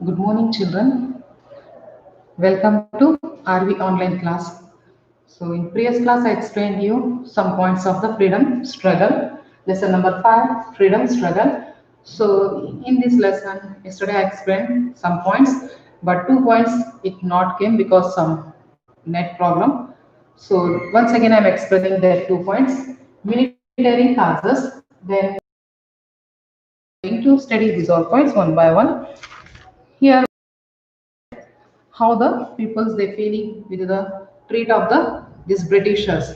Good morning, children. Welcome to RV online class. So, in previous class, I explained you some points of the freedom struggle. Lesson number 5, freedom struggle. So, in this lesson, yesterday I explained some points, but 2 points it not came because some net problem. So, once again, I'm explaining that 2 points. Military causes. Then going to study these all points one by one. Here how the peoples they feeling with the treat of the these Britishers.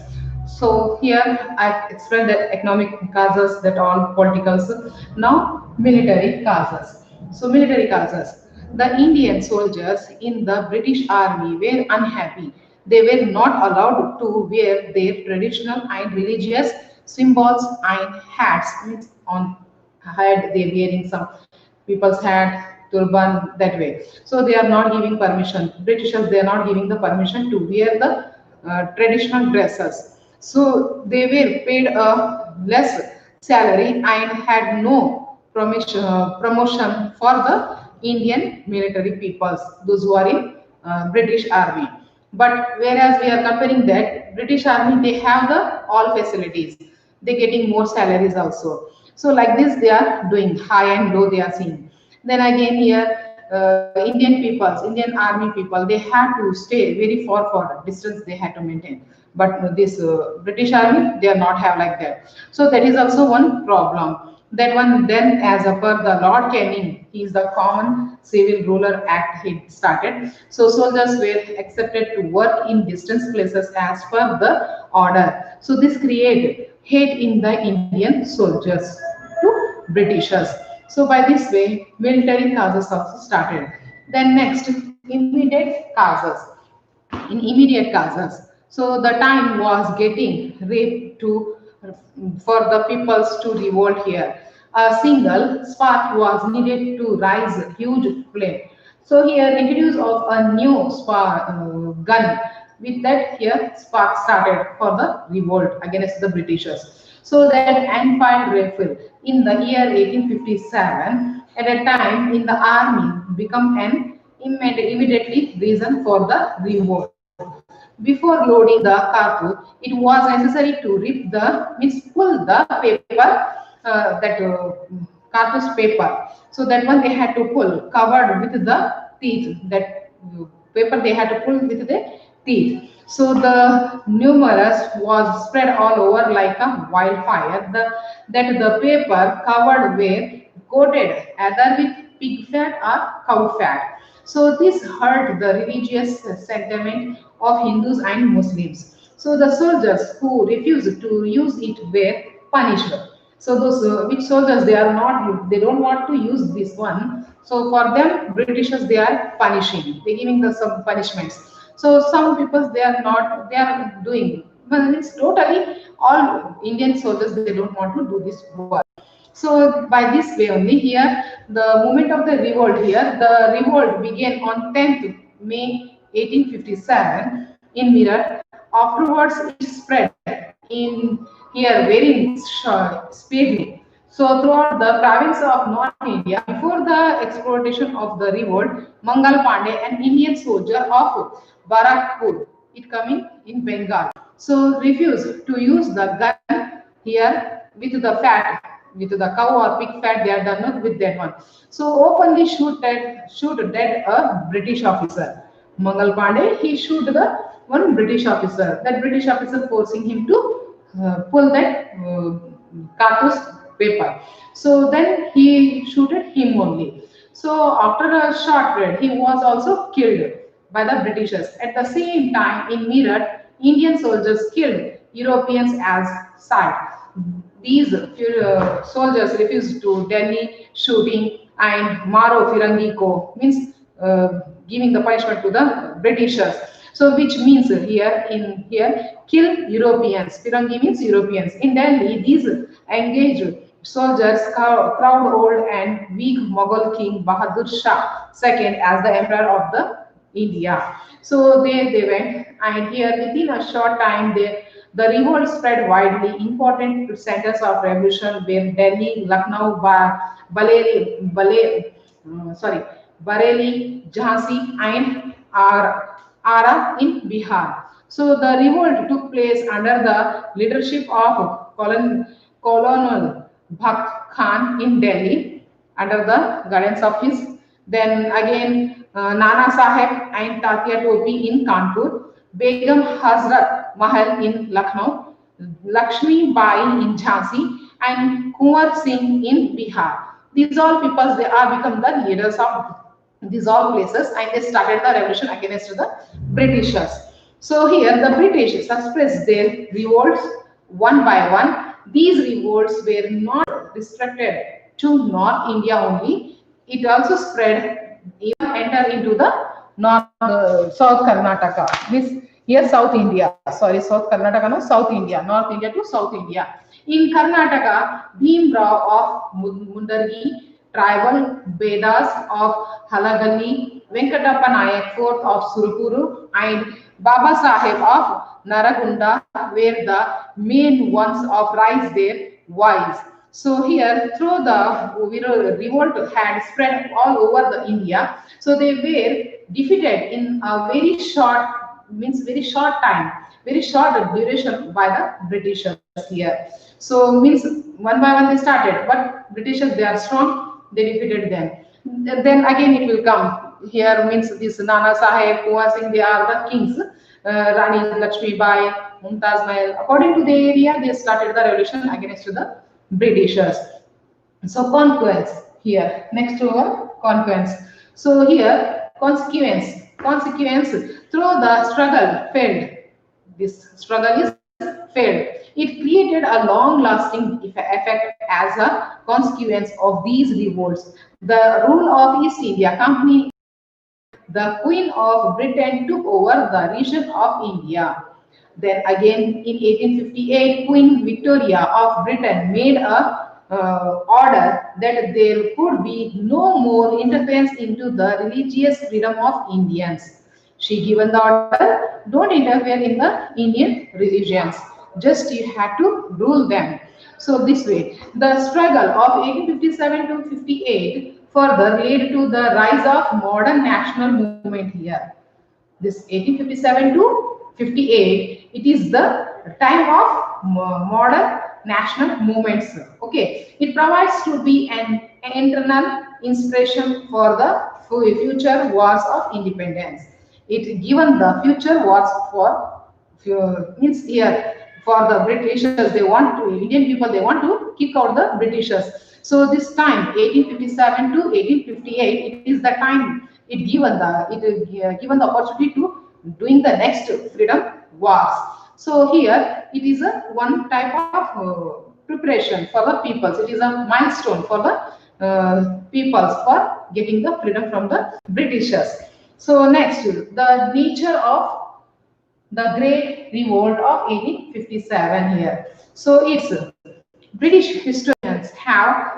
So here I explained the economic causes that all politicals. Now military causes. So military causes. The Indian soldiers in the British Army were unhappy. They were not allowed to wear their traditional and religious symbols and hats. Means on head they wearing some people's had turban that way. So they are not giving permission. Britishers they are not giving the permission to wear the traditional dresses. So they were paid a less salary and had no promotion for the Indian military peoples, those who are in British Army. But whereas we are comparing that British Army, they have the all facilities. They getting more salaries also. So like this, they are doing high and low. They are seeing. Then again here, Indian peoples, Indian army people, they had to stay very far for distance they had to maintain. But this British army, they are not have like that. So that is also one problem. That one then as per the Lord Canning, he is the Common Civil Ruler Act he started. So soldiers were accepted to work in distant places as per the order. So this created hate in the Indian soldiers to Britishers. So by this way, military causes also started. Then next, immediate causes. In immediate causes. So the time was getting raped to for the peoples to revolt here. A single spark was needed to rise a huge flame. So here introduce of a new spark gun. With that here spark started for the revolt against the Britishers. So that Enfield rifle in the year 1857 at a time in the army become an immediately reason for the revolt. Before loading the cartridge, it was necessary to rip the means pull the paper that cartridge paper. So that one they had to pull covered with the teeth. That paper they had to pull with the teeth. So the numerous was spread all over like a wildfire. That the paper covered were coated either with pig fat or cow fat. So this hurt the religious sentiment of Hindus and Muslims. So the soldiers who refused to use it were punished. So those which soldiers they don't want to use this one. So for them Britishers they are punishing. They giving the some punishments. So some people they are doing. But it's totally all Indian soldiers they don't want to do this work. So by this way only here, the movement of the revolt here, the revolt began on 10th May 1857 in Meerut. Afterwards, it spread in here very speedily. So throughout the province of North India, before the exploitation of the revolt, Mangal Pandey, an Indian soldier of Barakpur, it coming in Bengal, so refused to use the gun here with the fat, with the cow or pig fat, they are done not with that one. So openly shoot dead a British officer. Mangal Pandey, he shoot the one British officer. That British officer forcing him to pull that cartouche paper. So then he shooted him only. So after a short period, he was also killed by the Britishers. At the same time, in Meerut, Indian soldiers killed Europeans as sight. These soldiers refused to Delhi shooting and Maro Firangi Ko means giving the punishment to the Britishers. So which means here kill Europeans. Firangi means Europeans. In Delhi, these engaged soldiers crowned old and weak Mughal king Bahadur Shah II as the emperor of the India. So they went, and here within a short time the revolt spread widely. Important centers of revolution were Delhi, Lucknow, Baleri, Bale, sorry, Bareilly, Jhansi, and Ara in Bihar. So the revolt took place under the leadership of Colonel Bhakt Khan in Delhi under the guidance of his then again Nana Sahib and Tatia Topi in Kanpur, Begum Hazrat Mahal in Lucknow, Lakshmi Bai in Jhansi, and Kunwar Singh in Bihar. These all peoples they are become the leaders of these all places and they started the revolution against the Britishers. So here the British suppressed their revolts one by one. These revolts were not restricted to North India only. It also spread even enter into the North South Karnataka. This here South India. Sorry, South Karnataka, no South India, North India to South India. In Karnataka, Bhim Rao of Mundargi, tribal Vedas of Halagalli, Venkatappa Nayak IV of Surukuru, and Baba Saheb of Naragunda were the main ones of rise their voice. So here, through the revolt had spread all over the India, so they were defeated in a very short means very short time, very short duration by the Britishers here. So means one by one they started, but Britishers they are strong, they defeated them. Then again it will come here means this Nana Sahib, Kuwa Singh, they are the kings. Rani Lakshmi Bai, Mumtaz Mahal. According to the area, they started the revolution against the Britishers. So consequence here. Next over consequence. So here consequence through the struggle failed. This struggle is failed. It created a long-lasting effect as a consequence of these revolts. The rule of East India Company, the Queen of Britain took over the region of India. Then again in 1858, Queen Victoria of Britain made a order that there could be no more interference into the religious freedom of Indians. She given the order, don't interfere in the Indian religions. Just you have to rule them. So this way, the struggle of 1857 to 58 further led to the rise of modern national movement here. This 1857 to 58, it is the time of modern national movements. Okay, it provides to be an internal inspiration for the future wars of independence. It given the future wars for means here for the Britishers, they want to Indian people they want to kick out the Britishers. So this time 1857 to 1858, it is the time given the opportunity to doing the next freedom wars. So here it is a one type of preparation for the peoples. It is a milestone for the peoples for getting the freedom from the Britishers. So next, the nature of the Great Revolt of 1857 here. So it's British historians have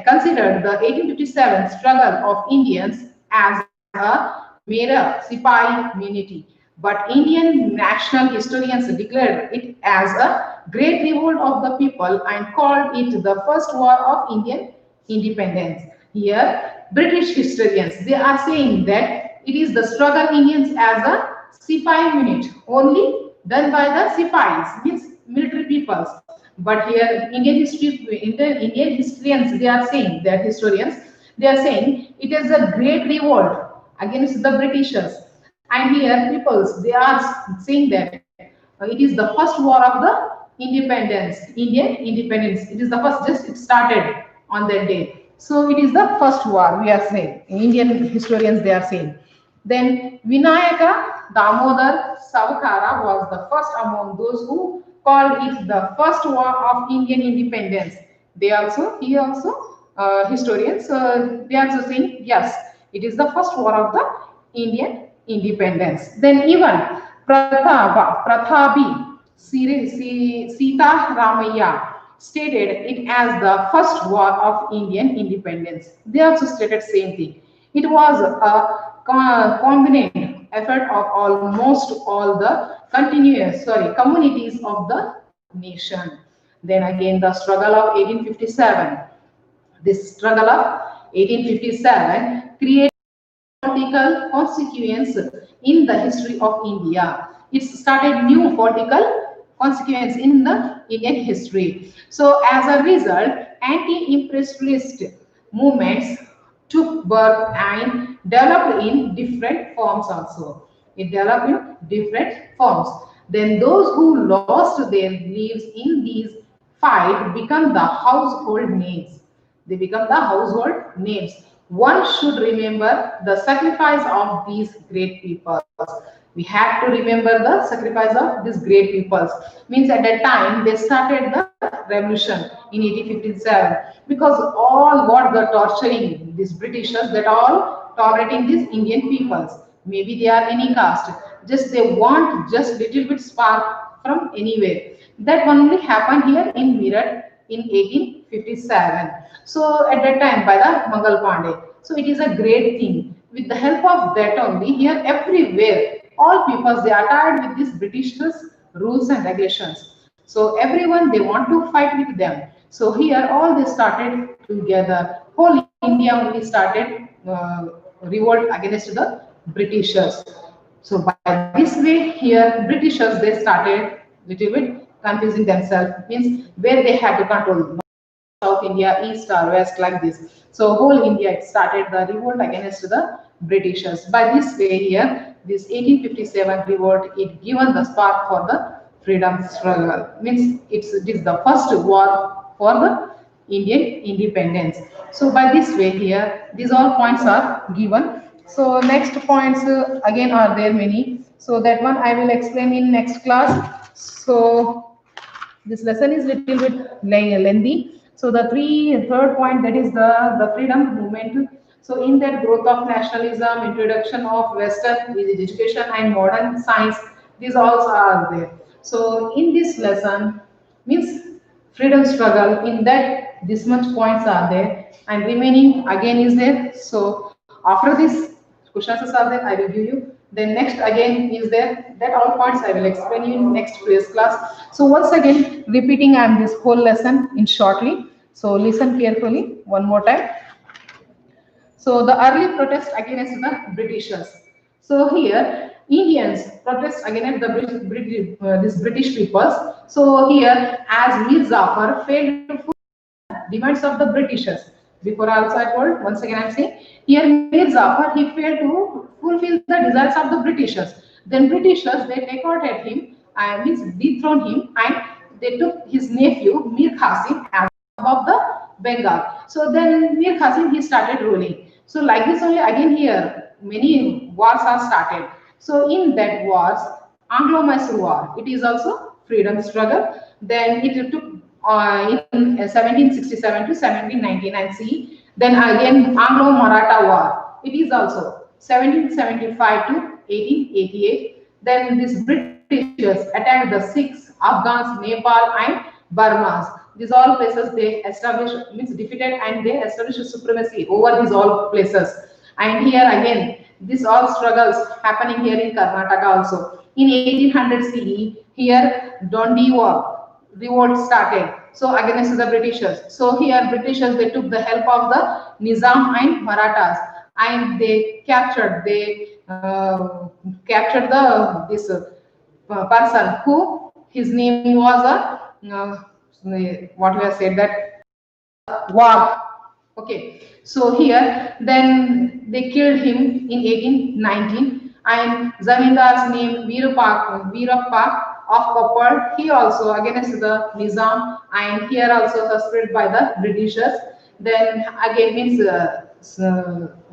considered the 1857 struggle of Indians as a mere Sipahi unity. But Indian national historians declared it as a great revolt of the people and called it the first war of Indian independence. Here, British historians they are saying that it is the struggle Indians as a Sipahi unit only done by the Sipahis, means military peoples. But here, Indian historians, they are saying that historians, they are saying it is a great revolt against the Britishers. And here, peoples, they are saying that it is the first war of the independence, Indian independence. It is the first, just it started on that day. So it is the first war, we are saying. Indian historians, they are saying. Then Vinayaka Damodar Savakara was the first among those who called it the first war of Indian independence. He also, historians, they are also saying, yes, it is the first war of the Indian independence. Then even Prathabi Sita Ramaya stated it as the first war of Indian independence. They also stated same thing. It was a combined effort of almost all the communities of the nation. Then again, the struggle of 1857. This struggle of 1857 created political consequence in the history of India. It started new political consequence in the Indian history. So as a result, anti-imperialist movements took birth and developed in different forms also. It developed in different forms. Then those who lost their lives in these fight become the household names. They become the household names. One should remember the sacrifice of these great peoples. We have to remember the sacrifice of these great peoples. Means at that time they started the revolution in 1857 because all what the torturing these Britishers that all tolerating these Indian peoples. Maybe they are any caste. Just they want just little bit spark from anywhere. That only happened here in Meerut in 1857. So at that time by the Mangal Pandey. So it is a great thing. With the help of that only here everywhere, all peoples they are tired with these Britishers rules and regulations. So everyone they want to fight with them. So here all they started together. Whole India only started revolt against the Britishers. So by this way here Britishers they started little bit confusing themselves means where they had to control South India, East or West, like this. So whole India it started the revolt against the Britishers. By this way here, this 1857 revolt, it given the spark for the freedom struggle. Means it is the first war for the Indian independence. So by this way here, these all points are given. So next points again are there many. So that one I will explain in next class. So this lesson is little bit lengthy. So the third point that is the freedom movement. So in that growth of nationalism, introduction of Western education and modern science, these also are there. So in this lesson means freedom struggle. In that this much points are there and remaining again is there. So after this questions are there, I will give you. Then next again is there that all points I will explain you in next previous class. So once again repeating I am this whole lesson in shortly. So listen carefully one more time. So the early protest against the Britishers. So here Indians protest against the this British peoples. So here as Mir Zafar failed to demands of the Britishers. Before also I told, once again I am saying, here Mir Zafar, he failed to fulfill the desires of the Britishers. Then Britishers, they decorated him, and means dethroned him, and they took his nephew, Mir Qasim, as of the Bengal. So then Mir Qasim, he started ruling. So like this only, again here, many wars are started. So in that wars, Anglo-Mysore War, it is also freedom struggle. Then it took in 1767 to 1799 CE. Then again Anglo-Maratha War. It is also 1775 to 1888. Then these Britishers attacked the Sikhs, Afghans, Nepal, and Burmas. These all places they established means defeated and they established supremacy over these all places. And here again, these all struggles happening here in Karnataka also. In 1800 CE, here Dondi War revolt started. So against the Britishers. So here Britishers they took the help of the Nizam and Marathas and they captured the this person who his name was a what we have said that Wag. Okay, so here then they killed him in 1819 and Zamindar's name Veerappa of Koppal. He also against the Nizam and here also suspended by the Britishers. Then again means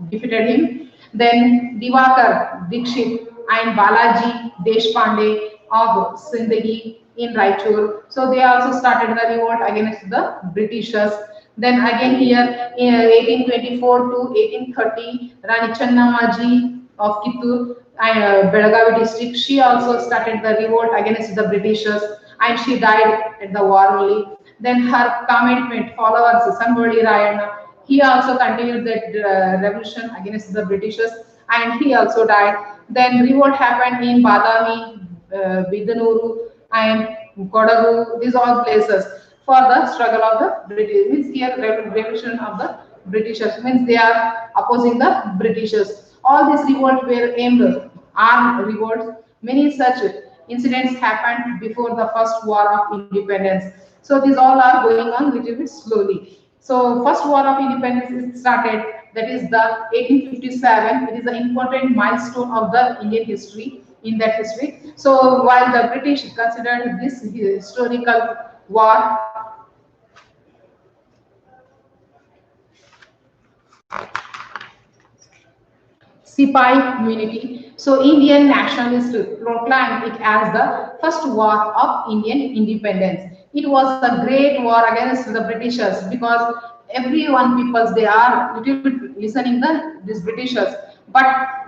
defeated him. Then Divakar Dikshit and Balaji Deshpande of Sindagi in Raichur. So they also started the revolt against the Britishers. Then again here in 1824 to 1830, Rani Channammaji of Kittur and Belagavi district, she also started the revolt against the Britishers and she died at the war only. Then her commitment followers, Samboli Rayana, he also continued that revolution against the Britishers and he also died. Then revolt happened in Badami, Bidanuru and Kodagu, these all places for the struggle of the British, means here revolution of the Britishers, means they are opposing the Britishers. All these revolts were aimed armed revolts. Many such incidents happened before the first war of independence. So these all are going on little bit slowly. So first war of independence is started. That is the 1857. It is an important milestone of the Indian history in that history. So while the British considered this historical war Sipai community. So Indian nationalists proclaimed it as the first war of Indian independence. It was a great war against the Britishers because everyone peoples they are little bit listening the these Britishers, but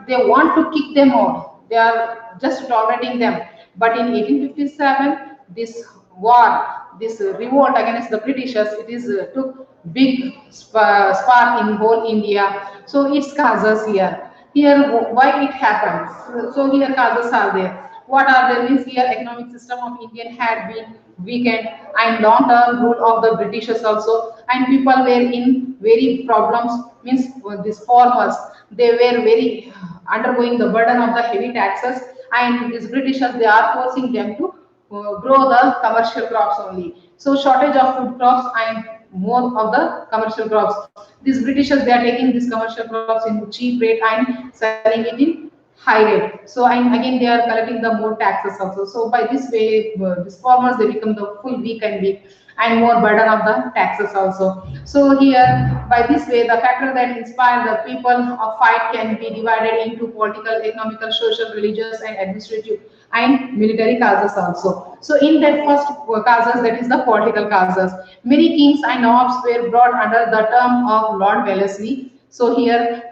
they want to kick them out. They are just tolerating them. But in 1857, this war, this revolt against the Britishers, it is took big spark in whole India. So it's causes here. Here, why it happened? So here causes are there. What are the means here? Economic system of Indian had been weakened and long-term rule of the Britishers also, and people were in very problems. Means these farmers they were very undergoing the burden of the heavy taxes, and these Britishers they are forcing them to grow the commercial crops only. So shortage of food crops and more of the commercial crops. These Britishers they are taking these commercial crops in cheap rate and selling it in high rate. So and again they are collecting the more taxes also. So by this way, these farmers they become the full weak and weak and more burden of the taxes also. So here by this way the factor that inspire the people of fight can be divided into political, economical, social, religious, and administrative and military causes also. So in that first causes, that is the political causes, many kings and nawabs were brought under the term of Lord Wellesley. So here,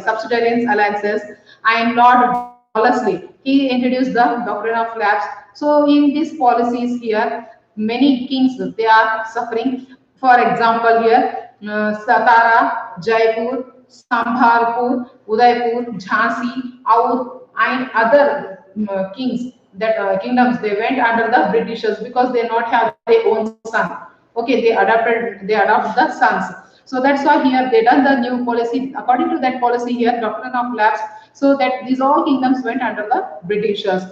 subsidiarian alliances, and Lord Wellesley, he introduced the doctrine of lapse. So in these policies here, many kings they are suffering. For example, here Satara, Jaipur, Sambhalpur, Udaipur, Jhansi, Audh, and other kings that kingdoms they went under the Britishers because they not have their own son. Okay, they adopt the sons. So that's why here they done the new policy. According to that policy here, doctrine of lapse, so that these all kingdoms went under the Britishers.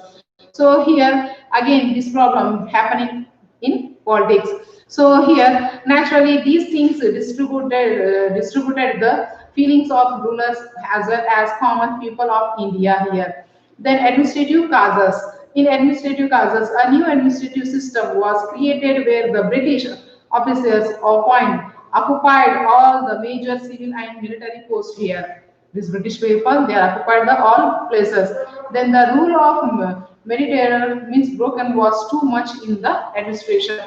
So here again this problem happening in politics. So here naturally these things distributed the feelings of rulers as well as common people of India here. Then administrative causes. In administrative causes, a new administrative system was created where the British officers occupied all the major civil and military posts here. These British people, they occupied the all places. Then the rule of Mediterranean means broken was too much in the administration.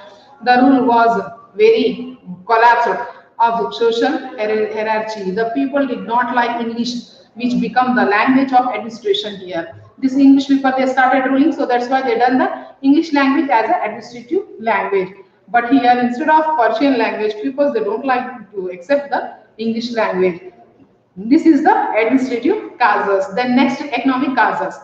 The rule was very collapsed of social hierarchy. The people did not like English, which become the language of administration here. This English people they started ruling, so that's why they done the English language as an administrative language. But here instead of Persian language, people they don't like to accept the English language. This is the administrative causes. Then next economic causes.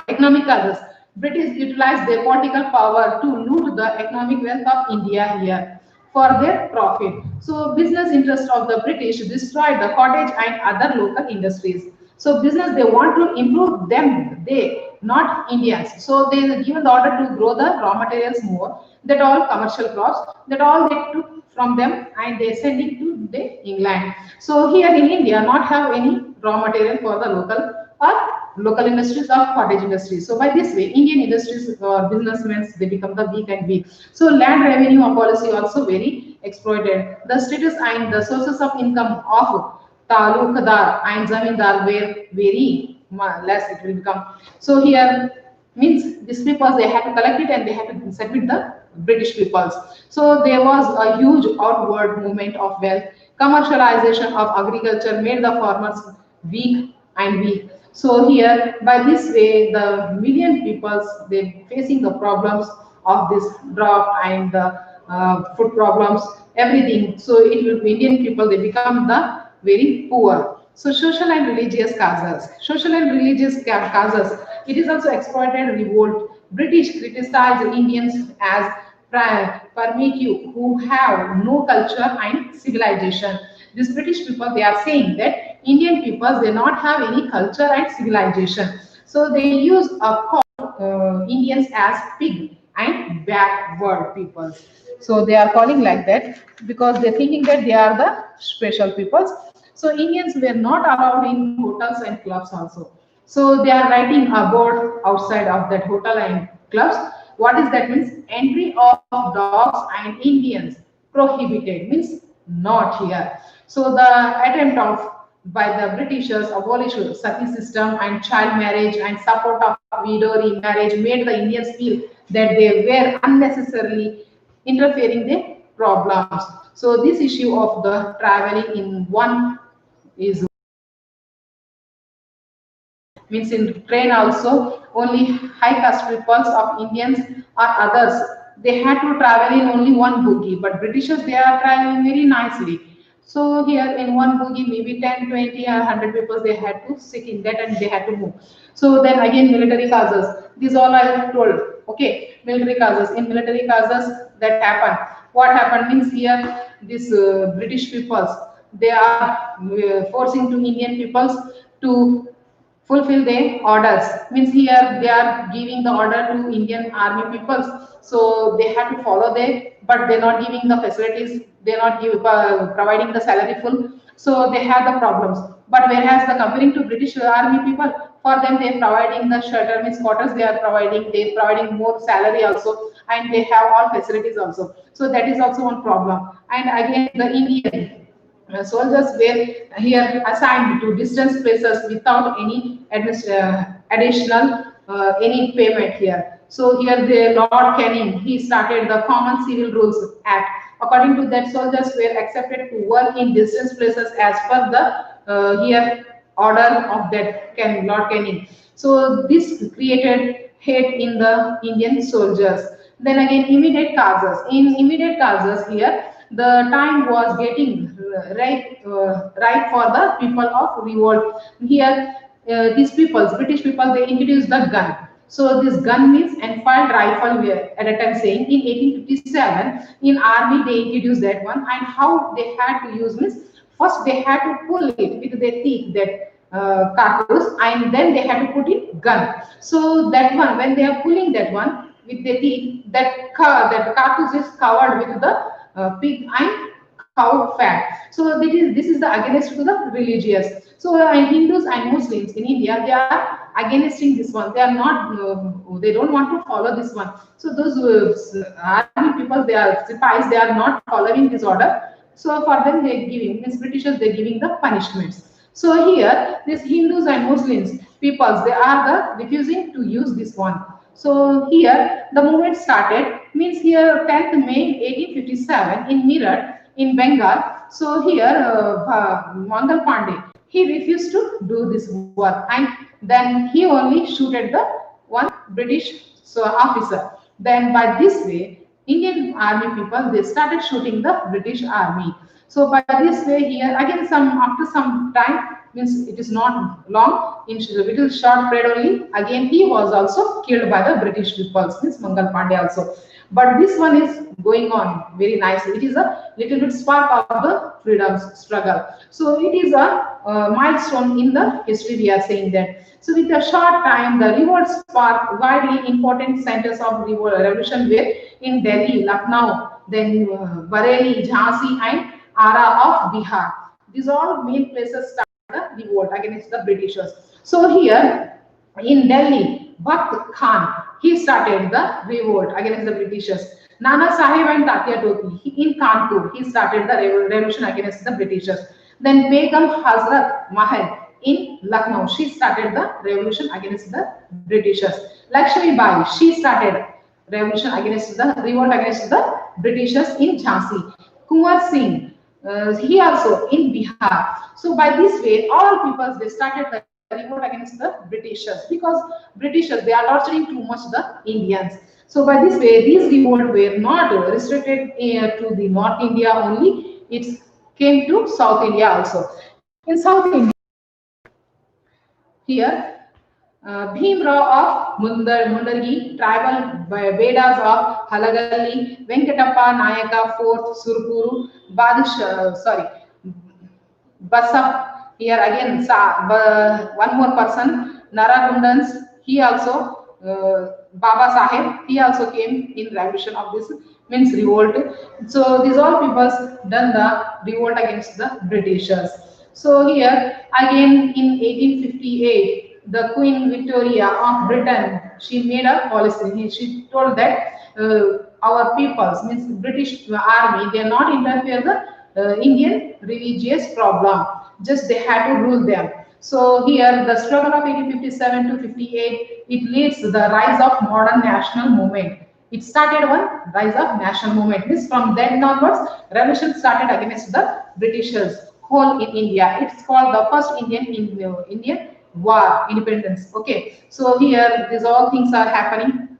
Economic causes. British utilized their political power to loot the economic wealth of India here for their profit. So business interests of the British destroyed the cottage and other local industries. So business they want to improve them, they not Indians. So they given the order to grow the raw materials more. That all commercial crops, that all they took from them and they send it to the England. So here in India, not have any raw material for the local or local industries or cottage industries. So by this way, Indian industries or businessmen they become the weak and weak. So land revenue policy also very exploited. The status and the sources of income of talukdar and zamindar were very less. It will become so here means these people they had to collect it and they had to submit the British peoples. So there was a huge outward movement of wealth. Commercialization of agriculture made the farmers weak and weak. So here, by this way, the million peoples they facing the problems of this drought and the food problems, everything. So it will Indian people they become the very poor. So social and religious causes. Social and religious causes. It is also exploited revolt. British criticized Indians as primitive, who have no culture and civilization. These British people, they are saying that Indian people, they not have any culture and civilization. So they use a call Indians as pig and backward people. So they are calling like that because they're thinking that they are the special peoples. So Indians were not allowed in hotels and clubs also. So they are writing a board outside of that hotel and clubs. What is that means? Entry of dogs and Indians prohibited, means not here. So the attempt of by the Britishers abolish sati system and child marriage and support of widow remarriage made the Indians feel that they were unnecessarily interfering the problems. So this issue of the traveling in one is means in train also only high caste peoples of Indians or others, they had to travel in only one bogie, but Britishers, they are traveling very nicely. So here in one bogie maybe 10, 20 or 100 people, they had to sit in that and they had to move. So then again military causes, these all I have told. Okay, military causes, in military causes that happen, what happened means here these British peoples, they are forcing to Indian peoples to fulfill their orders, means here they are giving the order to Indian army peoples, so they have to follow them, but they're not giving the facilities, they're not providing the salary full, so they have the problems. But whereas the comparing to British army people, for them they're providing the shelter, means quarters, they're providing more salary also, and they have all facilities also, so that is also one problem. And again the Indian soldiers were here assigned to distant places without any additional any payment here. So here the Lord Canning, he started the Common Civil Rules Act. According to that, soldiers were accepted to work in distant places as per the here order of that Lord Canning. So this created hate in the Indian soldiers. Then again, immediate causes. In immediate causes here, the time was getting right for the people of revolt. Here, these people, British people, they introduced the gun. So this gun means Enfield rifle were at a time saying in 1857 in army they introduced that one, and how they had to use means first they had to pull it with their teeth that cartridge, and then they had to put it gun. So that one when they are pulling that one with their teeth, that cartridge is covered with the pig and cow fat. So this is the against to the religious. So Hindus and Muslims in India, they are against this one. They are not. They don't want to follow this one. So those army people, they are spies. They are not following this order. So for them, they are giving, means Britishers, they are giving the punishments. So here, these Hindus and Muslims peoples, they are the refusing to use this one. So here, the movement started, means here 10th May 1857 in Meerut in Bengal. So here, Mangal Pandey, he refused to do this work, and then he only shooted the one British officer. Then by this way, Indian army people, they started shooting the British army. So by this way here again, some after some time, means it is not long, in little short period only, again he was also killed by the British people, means Mangal Pandey also. But this one is going on very nicely. It is a little bit spark of the freedom struggle. So it is a milestone in the history, we are saying that. So with a short time, the revolt sparked widely important centers of revolution were in Delhi, Lucknow, then Bareilly, Jhansi, and Ara of Bihar. These all main places started the revolt against the Britishers. So here in Delhi, Bakht Khan, he started the revolt against the Britishers. Nana Sahib and Tatya Topi, in Kanpur, he started the revolution against the Britishers. Then Begum Hazrat Mahal in Lucknow, she started the revolution against the Britishers. Lakshmi Bai, she started revolution against the revolt against the Britishers in Jhansi. Kumar Singh, he also in Bihar. So by this way, all peoples, they started the revolt against the Britishers, because Britishers, they are torturing too much the Indians. So by this way, these revolt were not restricted to the North India only. It came to South India also. In South India, here Bhimrao of Mundargi, tribal Vedas of Halagalli, Venkatappa Nayaka, 4th Surukuru, Basap, here again, one more person, Naragundans, he also, Baba Sahib, he also came in revolution of this, means revolt. So these all peoples done the revolt against the Britishers. So here, again in 1858, the Queen Victoria of Britain, she made a policy. She told that our peoples, means British army, they are not interfere the Indian religious problem. Just they had to rule them. So here, the struggle of 1857 to 58, it leads to the rise of modern national movement. It started one rise of national movement. This from then onwards, revolution started against the Britishers whole in India. It's called the first Indian war, independence. Okay, so here these all things are happening.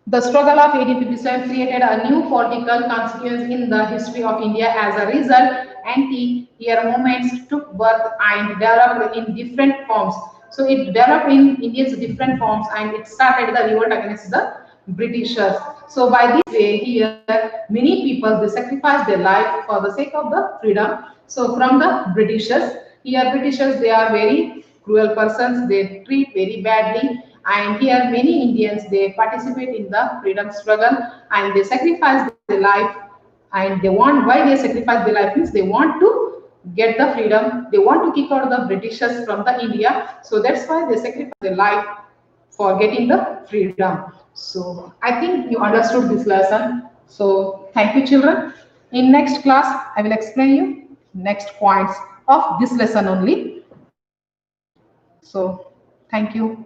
The struggle of 1857 created a new political consequence in the history of India. As a result, anti-war movements took birth and developed in different forms. So it developed in India's different forms and it started the revolt against the Britishers. So by this way, here many people they sacrificed their life for the sake of the freedom. So from the Britishers, here Britishers they are very cruel persons. They treat very badly, and here many Indians they participate in the freedom struggle and they sacrifice their life. And they want, why they sacrifice their life means they want to get the freedom. They want to kick out the Britishers from the India. So that's why they sacrifice their life for getting the freedom. So I think you understood this lesson. So thank you, children. In next class, I will explain you next points of this lesson only. So thank you.